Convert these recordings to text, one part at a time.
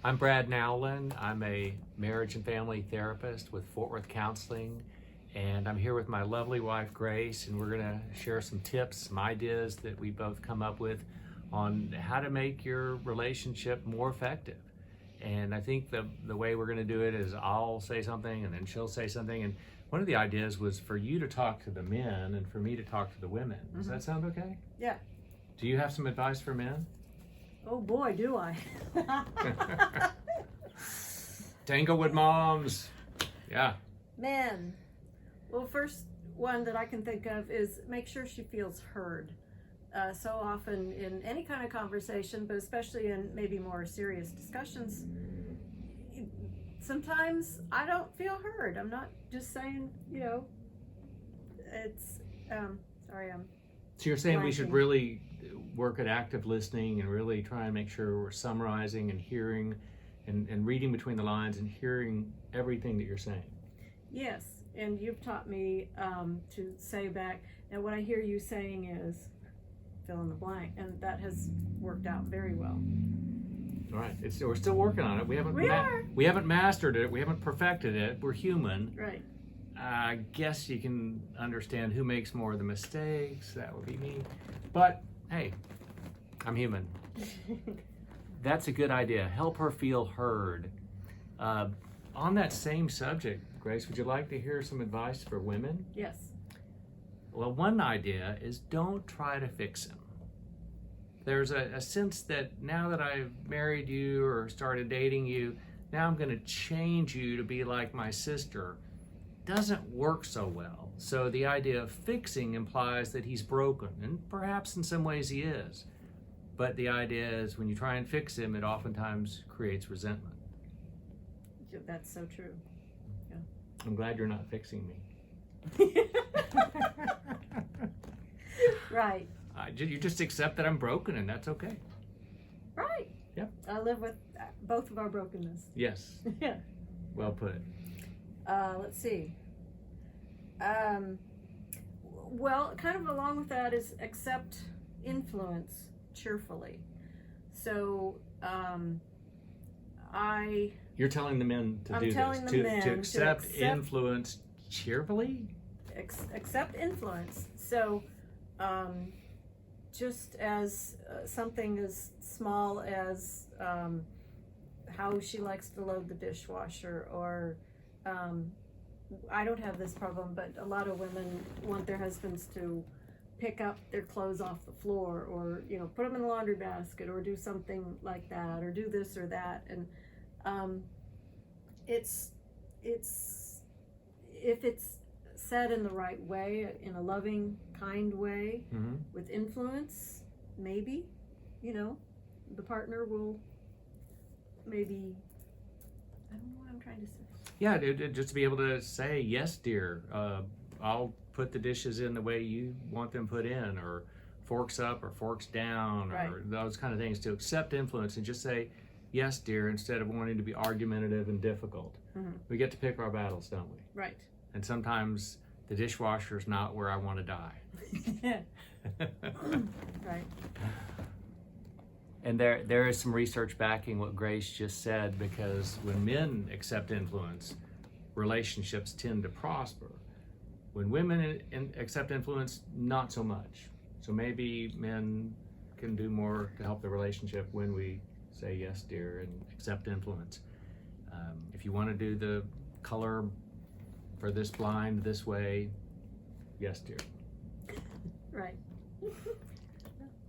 I'm Brad Nowlin. I'm a marriage and family therapist with Fort Worth Counseling, and I'm here with my lovely wife, Grace, and we're going to share some tips, some ideas that we both come up with on how to make your relationship more effective. And I think the way we're going to do it is I'll say something and then she'll say something. And one of the ideas was for you to talk to the men and for me to talk to the women. Does that sound okay? Yeah. Do you have some advice for men? Oh boy, do I. Tanglewood moms. Yeah. Men. Well, first one that I can think of is make sure she feels heard. So often in any kind of conversation, but especially in maybe more serious discussions, sometimes I don't feel heard. I'm not just saying, it's, sorry, So you're saying we should blanking. really work at active listening and really try and make sure we're summarizing and hearing and reading between the lines and hearing everything that you're saying. Yes, and you've taught me to say back, now what I hear you saying is, fill in the blank, and that has worked out very well. All right, we're still working on it. We haven't mastered it. We haven't perfected it. We're human. Right. I guess you can understand who makes more of the mistakes. That would be me. But hey, I'm human. That's a good idea. Help her feel heard. On that same subject, Grace, would you like to hear some advice for women? Yes. Well, one idea is don't try to fix him. There's a sense that now that I've married you or started dating you, now I'm going to change you to be like my sister. Doesn't work so well. So the idea of fixing implies that he's broken, and perhaps in some ways he is. But the idea is when you try and fix him, it oftentimes creates resentment. That's so true. Yeah. I'm glad you're not fixing me. Right. You just accept that I'm broken, and that's okay. Right. Yep. I live with both of our brokenness. Yes. Yeah. Well put. Let's see. Well, kind of along with that is accept influence cheerfully. So, You're telling the men to I'm do telling this, the men to accept influence cheerfully? accept influence. So, just as something as small as how she likes to load the dishwasher, or I don't have this problem, but a lot of women want their husbands to pick up their clothes off the floor, or put them in the laundry basket, or do something like that, or do this or that. And it's if it's said in the right way, in a loving, kind way, with influence, maybe the partner will maybe, I don't know what I'm trying to say. Yeah, just to be able to say, yes, dear, I'll put the dishes in the way you want them put in, or forks up or forks down, Right. or those kind of things. To accept influence and just say, yes, dear, instead of wanting to be argumentative and difficult. We get to pick our battles, don't we? Right. And sometimes the dishwasher's not where I want to die. Right. And there is some research backing what Grace just said, because when men accept influence, relationships tend to prosper. When women accept influence, not so much. So maybe men can do more to help the relationship when we say yes, dear, and accept influence. If you want to do the color for this blind this way, yes, dear. Right.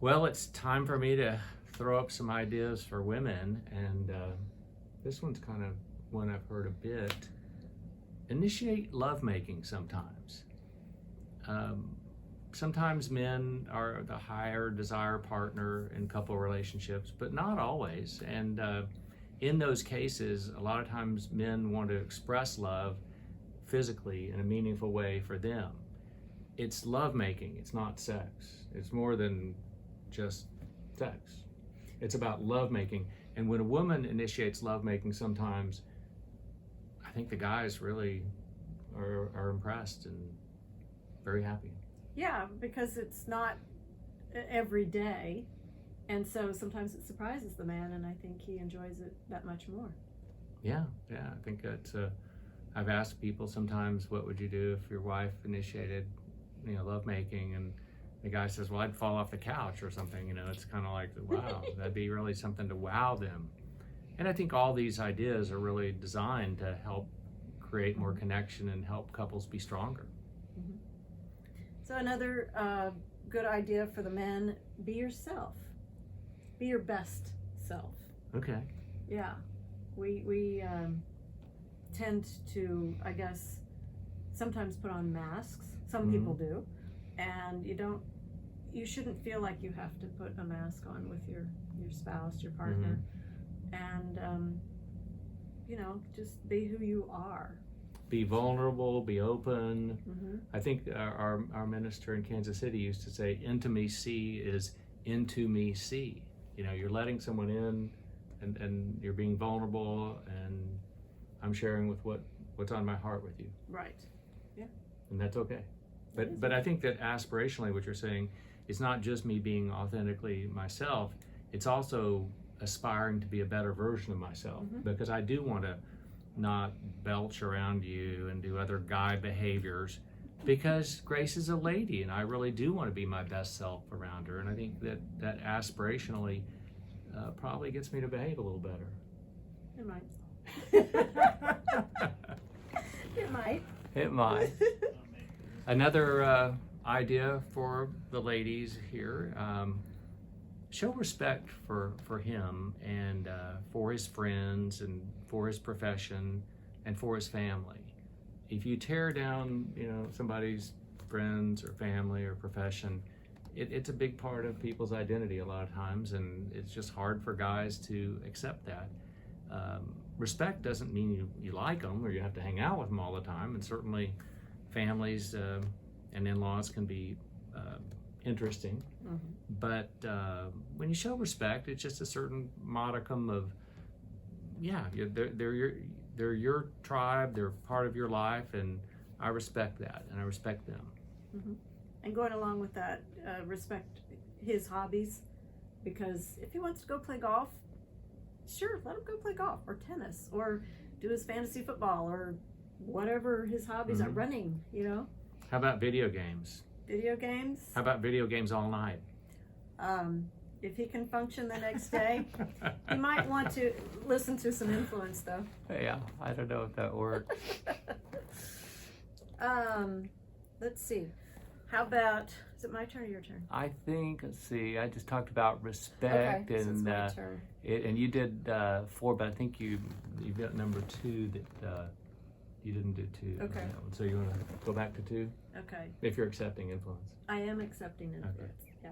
Well, it's time for me to throw up some ideas for women, and this one's kind of one I've heard a bit. Initiate lovemaking sometimes. Sometimes men are the higher desire partner in couple relationships, but not always. And in those cases, a lot of times men want to express love physically in a meaningful way for them. It's lovemaking, it's not sex. It's more than just sex. It's about lovemaking. And when a woman initiates lovemaking, sometimes I think the guys really are impressed and very happy. Yeah, because it's not every day. And so sometimes it surprises the man, and I think he enjoys it that much more. Yeah, I think that's. I've asked people sometimes, what would you do if your wife initiated, lovemaking, and the guy says, well, I'd fall off the couch or something. It's kind of like, wow, that'd be really something to wow them. And I think all these ideas are really designed to help create more connection and help couples be stronger. Mm-hmm. So another good idea for the men: be yourself. Be your best self. Okay. Yeah. We tend to, I guess, sometimes put on masks. Some people do. And you shouldn't feel like you have to put a mask on with your spouse, your partner. And, just be who you are. Be vulnerable, be open. I think our minister in Kansas City used to say, intimacy is into me see. You're letting someone in, and you're being vulnerable, and I'm sharing with what's on my heart with you. Right. Yeah. And that's okay. But I think that aspirationally, what you're saying, it's not just me being authentically myself. It's also aspiring to be a better version of myself, because I do want to not belch around you and do other guy behaviors, because Grace is a lady, and I really do want to be my best self around her. And I think that aspirationally probably gets me to behave a little better. It might. It might. It might. Another idea for the ladies here: show respect for him, and for his friends, and for his profession, and for his family. If you tear down, somebody's friends or family or profession, it's a big part of people's identity a lot of times, and it's just hard for guys to accept that. Respect doesn't mean you like them or you have to hang out with them all the time, and certainly families and in-laws can be interesting. But when you show respect, it's just a certain modicum of, they're your tribe, they're part of your life, and I respect that, and I respect them. And going along with that, respect his hobbies, because if he wants to go play golf, sure, let him go play golf or tennis or do his fantasy football or whatever his hobbies are, running, How about video games? Video games? How about video games all night? If he can function the next day, he might want to listen to some influence, though. Yeah, I don't know if that works. Let's see. How about, is it my turn or your turn? I think, let's see, I just talked about respect, okay, so it's my turn. And you did 4, but I think you've got number 2 that you didn't do 2. Okay. So you want to go back to 2? Okay. If you're accepting influence. I am accepting influence, yeah.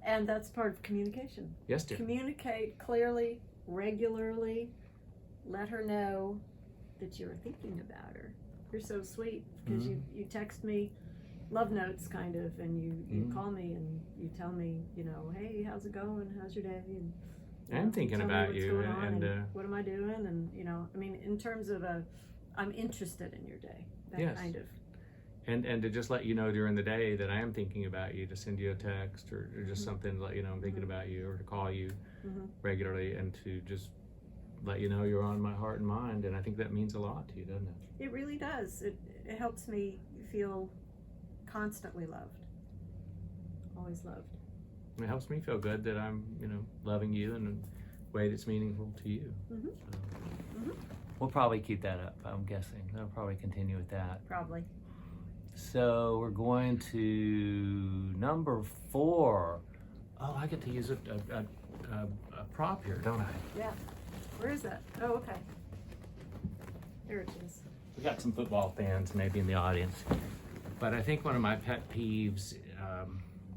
And that's part of communication. Yes, dear. Communicate clearly, regularly. Let her know that you're thinking about her. You're so sweet, because you text me love notes, kind of, and you call me and you tell me, hey, how's it going? How's your day? And I'm thinking about you, and what am I doing? And in terms of I'm interested in your day. That yes. kind of. And to just let you know during the day that I am thinking about you, to send you a text or just something to let you know I'm thinking about you, or to call you regularly, and to just let you know you're on my heart and mind. And I think that means a lot to you, doesn't it? It really does. It helps me feel constantly loved. Always loved. It helps me feel good that I'm, loving you in a way that's meaningful to you. So. We'll probably keep that up, I'm guessing. They'll probably continue with that. Probably. So we're going to number 4. Oh, I get to use a prop here, don't I? Yeah. Where is that? Oh, okay. There it is. We got some football fans maybe in the audience. But I think one of my pet peeves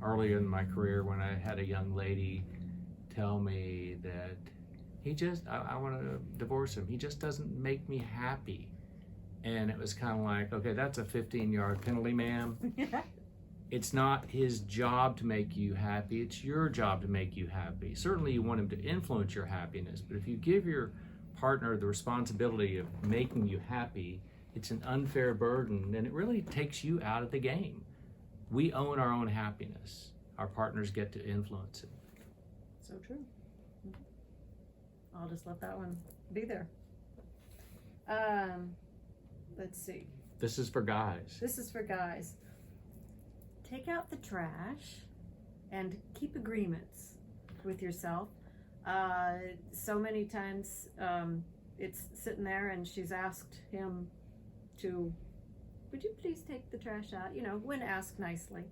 earlier in my career, when I had a young lady tell me that I want to divorce him. He just doesn't make me happy. And it was kind of like, okay, that's a 15-yard penalty, ma'am. It's not his job to make you happy. It's your job to make you happy. Certainly you want him to influence your happiness, but if you give your partner the responsibility of making you happy, it's an unfair burden, and it really takes you out of the game. We own our own happiness. Our partners get to influence it. So true. I'll just let that one be there. Let's see. This is for guys. This is for guys. Take out the trash and keep agreements with yourself. So many times it's sitting there and she's asked him to, would you please take the trash out? You know, when asked nicely.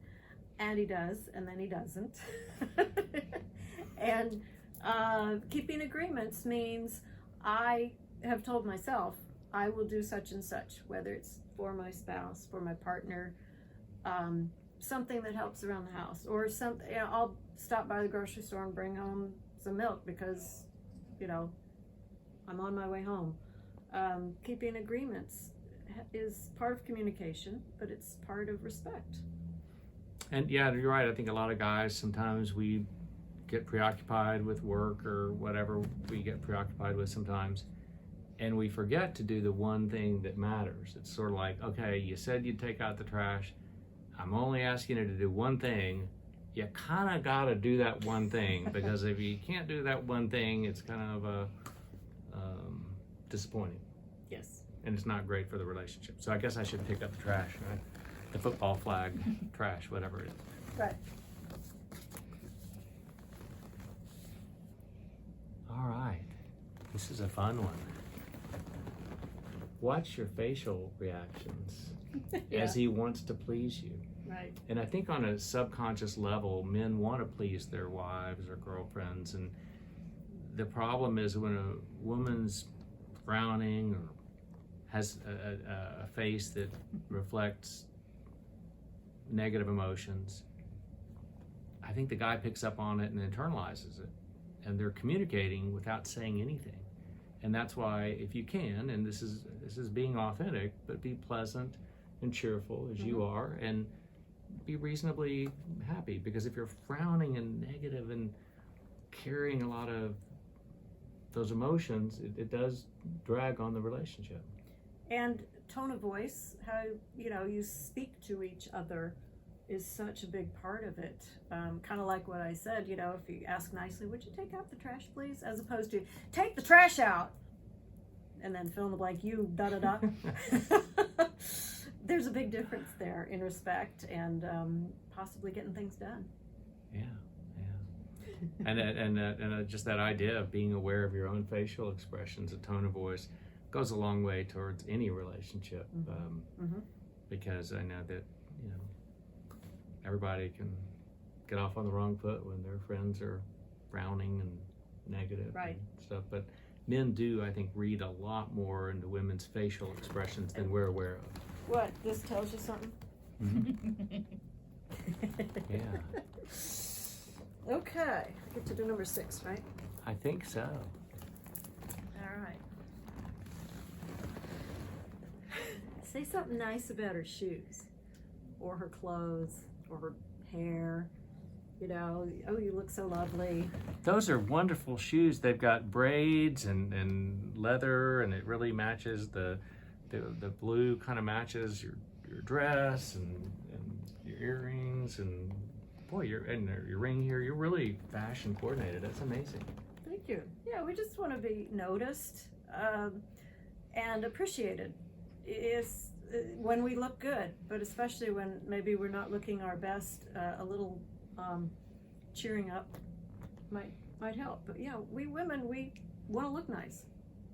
And he does, and then he doesn't. And keeping agreements means I have told myself I will do such and such, whether it's for my spouse, for my partner, something that helps around the house, or something. You know, I'll stop by the grocery store and bring home some milk because, you know, I'm on my way home. Keeping agreements is part of communication, but it's part of respect. And yeah, you're right. I think a lot of guys, sometimes we get preoccupied with work or whatever we get preoccupied with sometimes, and we forget to do the one thing that matters. It's sort of like, okay, you said you'd take out the trash. I'm only asking you to do one thing. You kind of got to do that one thing, because if you can't do that one thing, it's kind of disappointing. Yes. And it's not great for the relationship. So I guess I should pick up the trash, right? The football flag, trash, whatever it is. Right. All right. This is a fun one. Watch your facial reactions Yeah. as he wants to please you. Right. And I think on a subconscious level, men want to please their wives or girlfriends. And the problem is when a woman's frowning or has a face that reflects negative emotions, I think the guy picks up on it and internalizes it. And they're communicating without saying anything. And that's why, if you can, and this is being authentic, but be pleasant and cheerful as you are, and be reasonably happy. Because if you're frowning and negative and carrying a lot of those emotions, it does drag on the relationship. And tone of voice, how you speak to each other, is such a big part of it. Kind of like what I said, if you ask nicely, would you take out the trash, please? As opposed to, take the trash out, and then fill in the blank, you, da-da-da. There's a big difference there in respect and possibly getting things done. Yeah. And just that idea of being aware of your own facial expressions, a tone of voice, goes a long way towards any relationship. Because I know that, everybody can get off on the wrong foot when their friends are frowning and negative and stuff. But men do, I think, read a lot more into women's facial expressions than we're aware of. What, this tells you something? Yeah. Okay, I get to do number 6, right? I think so. All right. Say something nice about her shoes, or her clothes, or her hair. Oh, you look so lovely. Those are wonderful shoes. They've got braids and leather, and it really matches the blue, kind of matches your dress and your earrings, and boy, your ring here. You're really fashion coordinated. That's amazing. Thank you. Yeah, we just want to be noticed and appreciated. Is when we look good, but especially when maybe we're not looking our best, a little cheering up might help. But yeah, we women, we want to look nice,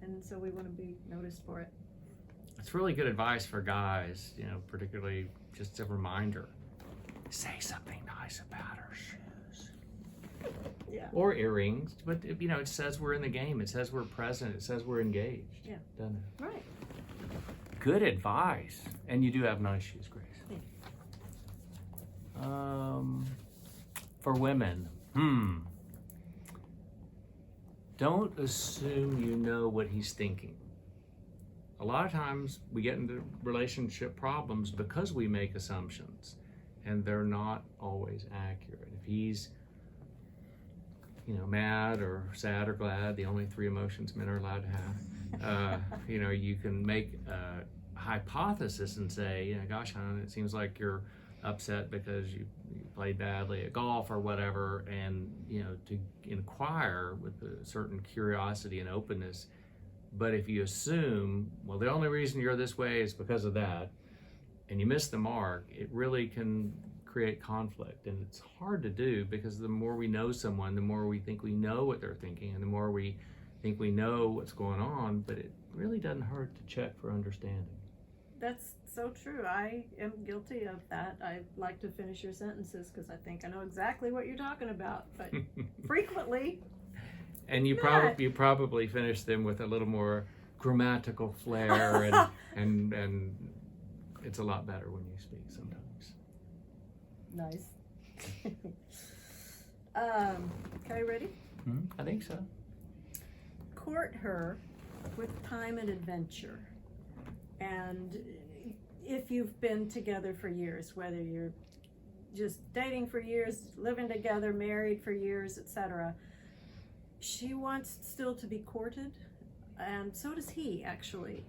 and so we want to be noticed for it. It's really good advice for guys, particularly just a reminder. Say something nice about her shoes. Yeah. Or earrings, but it says we're in the game. It says we're present. It says we're engaged. Yeah. Doesn't it? Right. Good advice. And you do have nice shoes, Grace. Thank you. For women, don't assume you know what he's thinking. A lot of times we get into relationship problems because we make assumptions, and they're not always accurate. If he's mad or sad or glad, the only 3 emotions men are allowed to have, you can make a hypothesis and say, gosh, hon, it seems like you're upset because you played badly at golf or whatever, and to inquire with a certain curiosity and openness. But if you assume, well, the only reason you're this way is because of that, and you miss the mark, it really can create conflict. And it's hard to do, because the more we know someone, the more we think we know what they're thinking, and the more we think we know what's going on, but it really doesn't hurt to check for understanding. That's so true. I am guilty of that. I like to finish your sentences because I think I know exactly what you're talking about, but frequently. And you probably finish them with a little more grammatical flair, and it's a lot better when you speak sometimes. Nice. Okay, ready? I think so. Court her with time and adventure. And if you've been together for years, whether you're just dating for years, living together, married for years, etc., she wants still to be courted, and so does he, actually.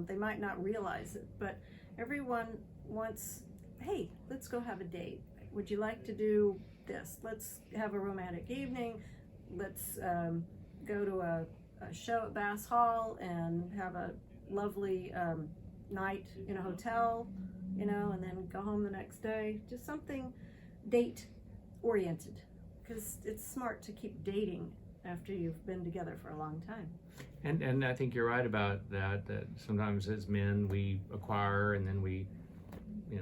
They might not realize it, but everyone wants, hey, let's go have a date. Would you like to do this? Let's have a romantic evening. Let's go to a show at Bass Hall and have a lovely night in a hotel, and then go home the next day. Just something date oriented, because it's smart to keep dating after you've been together for a long time. And I think you're right about that sometimes as men we acquire, and then we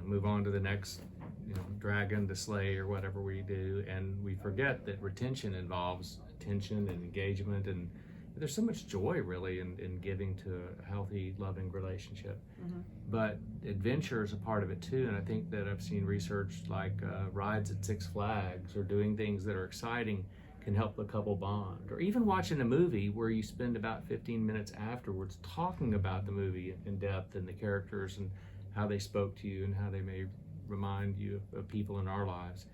move on to the next dragon to slay or whatever we do, and we forget that retention involves attention and engagement, and there's so much joy really in giving to a healthy, loving relationship. But adventure is a part of it too, and I think that I've seen research like rides at Six Flags or doing things that are exciting can help the couple bond, or even watching a movie where you spend about 15 minutes afterwards talking about the movie in depth and the characters and how they spoke to you and how they may remind you of people in our lives.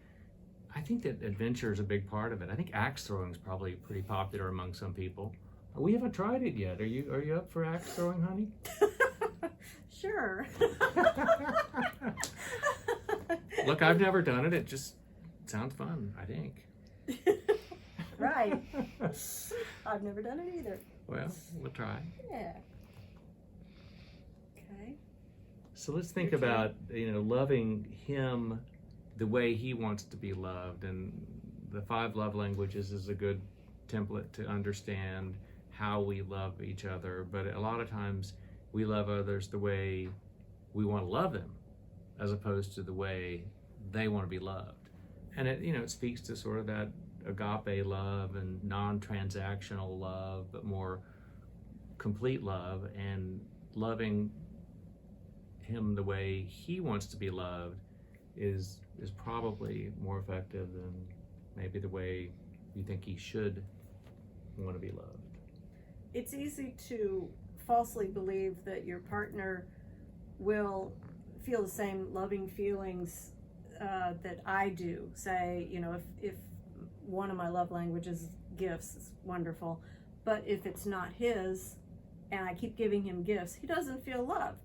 I think that adventure is a big part of it. I think axe throwing is probably pretty popular among some people. We haven't tried it yet. Are you up for axe throwing, honey? Sure. Look, I've never done it. It just sounds fun, I think. Right. I've never done it either. Well, we'll try. Yeah. Okay. So let's think about, loving him the way he wants to be loved. And the 5 love languages is a good template to understand how we love each other. But a lot of times we love others the way we want to love them, as opposed to the way they want to be loved. And it speaks to sort of that agape love and non-transactional love, but more complete love, and loving him the way he wants to be loved is probably more effective than maybe the way you think he should want to be loved. It's easy to falsely believe that your partner will feel the same loving feelings that I do. Say, if one of my love languages is gifts, it's wonderful. But if it's not his, and I keep giving him gifts, he doesn't feel loved.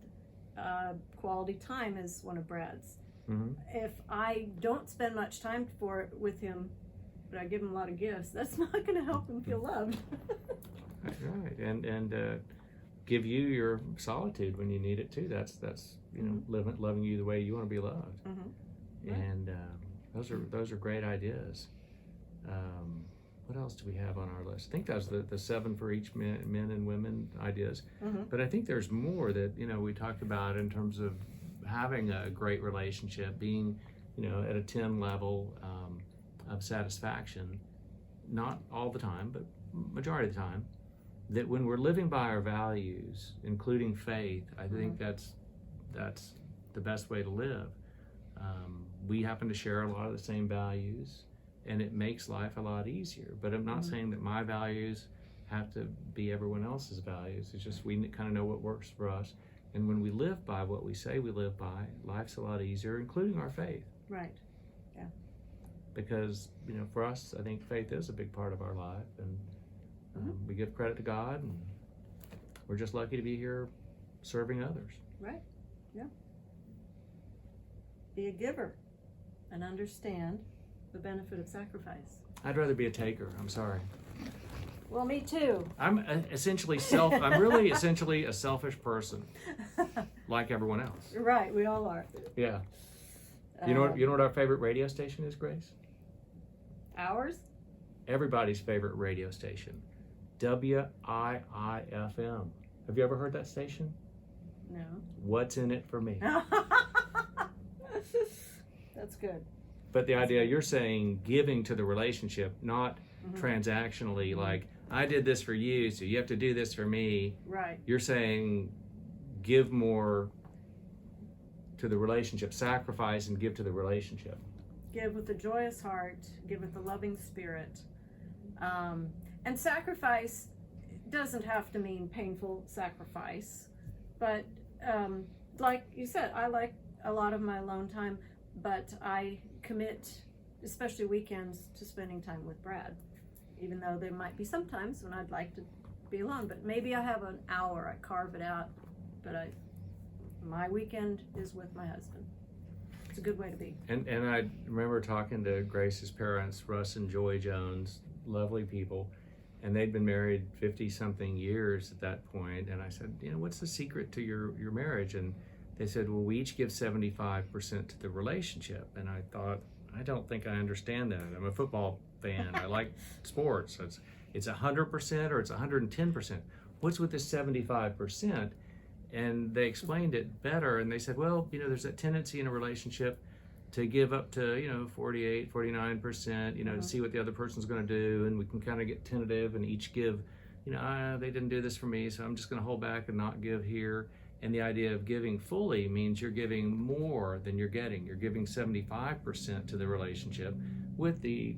Quality time is one of Brad's. If I don't spend much time with him, but I give him a lot of gifts, that's not going to help him feel loved. That's right, and give you your solitude when you need it too. That's loving you the way you want to be loved. Right. And those are great ideas. What else do we have on our list? I think that's the 7 for each men and women ideas. But I think there's more that we talked about in terms of having a great relationship, being at a 10 level of satisfaction, not all the time, but majority of the time. That when we're living by our values, including faith, I think that's the best way to live. We happen to share a lot of the same values, and it makes life a lot easier. But I'm not saying that my values have to be everyone else's values. It's just we kind of know what works for us. And when we live by what we say we live by, life's a lot easier, including our faith. Right. Yeah. Because, for us, I think faith is a big part of our life. And we give credit to God, and we're just lucky to be here serving others. Right. Yeah. be a giver and understand the benefit of sacrifice. I'd rather be a taker. I'm sorry. Well, me too. I'm really essentially a selfish person, like everyone else. Right, we all are. Yeah. You know what our favorite radio station is, Grace? Ours? Everybody's favorite radio station, WIIFM. Have you ever heard that station? No. What's in it for me? That's good. But the idea you're saying, giving to the relationship, not Mm-hmm. transactionally, like, I did this for you, so you have to do this for me. Right. You're saying give more to the relationship, sacrifice and give to the relationship. Give with a joyous heart, give with a loving spirit. And sacrifice doesn't have to mean painful sacrifice, but like you said, I like a lot of my alone time, but I commit, especially weekends, to spending time with Brad, even though there might be some times when I'd like to be alone, but maybe I have an hour, I carve it out, but my weekend is with my husband. It's a good way to be. And I remember talking to Grace's parents, Russ and Joy Jones, lovely people, and they'd been married 50-something years at that point, and I said, what's the secret to your marriage? And they said, well, we each give 75% to the relationship. And I thought, I don't think I understand that. I'm a football fan. I like sports. It's 100% or it's 110%. What's with the 75%? And they explained it better. And they said, well, there's that tendency in a relationship to give up to, 48, 49%, to see what the other person's going to do. And we can kind of get tentative and each give, they didn't do this for me, so I'm just going to hold back and not give here. And the idea of giving fully means you're giving more than you're getting. You're giving 75% to the relationship with the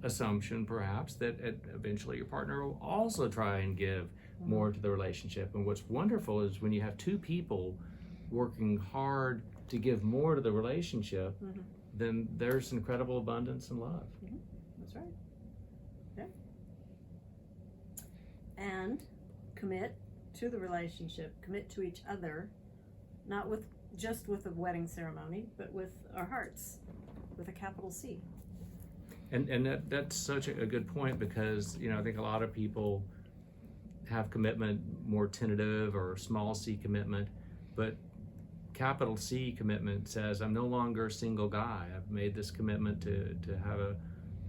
assumption, perhaps, that eventually your partner will also try and give more to the relationship. And what's wonderful is when you have two people working hard to give more to the relationship, then there's incredible abundance and love. That's right. Yeah. And commit to the relationship, commit to each other, not just with a wedding ceremony, but with our hearts, with a capital C. And that's such a good point, because I think a lot of people have commitment more tentative or small C commitment, but capital C commitment says, I'm no longer a single guy. I've made this commitment to have a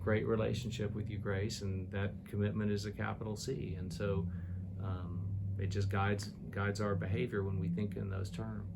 great relationship with you, Grace, and that commitment is a capital C. And so it just guides our behavior when we think in those terms.